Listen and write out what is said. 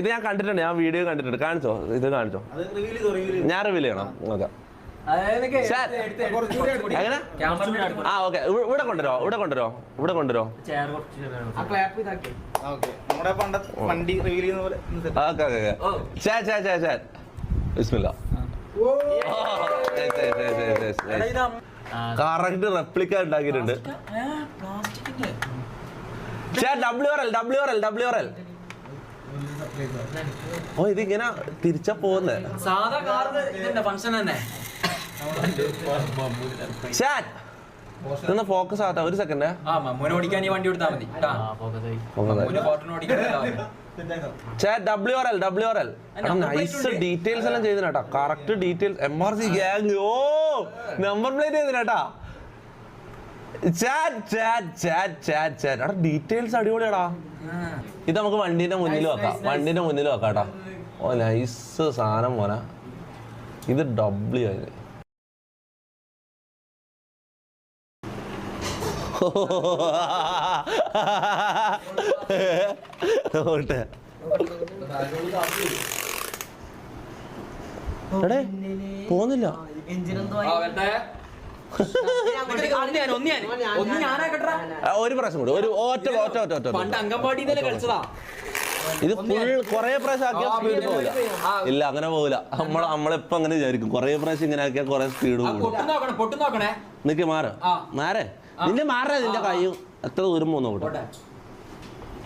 ഇത് ഞാൻ കണ്ടിട്ടുണ്ട്, ഞാൻ വീഡിയോ കണ്ടിട്ടുണ്ട്. കാണിച്ചോ, ഇത് കാണിച്ചോ. ഞാൻ റിവീൽ ചെയ്യണം. ഓക്കെ എങ്ങനെ? ആ ഓക്കെ, ഇവിടെ കൊണ്ടുവരോ, ഇവിടെ കൊണ്ടുവരോ, ഇവിടെ കൊണ്ടുവരോ. കറക്റ്റ് റെപ്ലിക്ക ഉണ്ടാക്കിയിട്ടുണ്ട്. WRL. ഓ ഇതിങ്ങനെ തിരിച്ചാ പോകുന്നേ. ഫോക്കസ് ആകട്ടെ ഒരു സെക്കൻഡ്. WRL നൈസ് ഡീറ്റെയിൽസ് എല്ലാം ചെയ്തിനാട്ടാ. Correct details. MRC gang. Oh number plate ചെയ്തിനാട്ടാ. ഡീറ്റെയിൽസ് അടിപൊളിയാടാ. ഇത് നമുക്ക് വണ്ടീന്റെ മുന്നിൽ വെക്കാം, വെക്കാട്ടാ. ഓ നൈസ് സാധനം മോനെ. ഇത് W ആയത്. പോന്നില്ല. ഒരു പ്രാവശ്യം കൂടി, ഒരു ഒറ്റ ഇത് ഫുൾ കൊറേ പ്രാവശ്യം ആക്കിയാൽ സ്പീഡ് പോവില്ല. ഇല്ല അങ്ങനെ പോവില്ല. നമ്മളിപ്പോ അങ്ങനെ വിചാരിക്കും, കൊറേ പ്രാവശ്യം ഇങ്ങനെ ആക്കിയാൽ കൊറേ സ്പീഡ് പോകും. നിനക്ക് മാറേ നിന്റെ മാറേ നിന്റെ കൈ എത്ര ദൂരം പോകുന്നു നോക്കട്ടെ.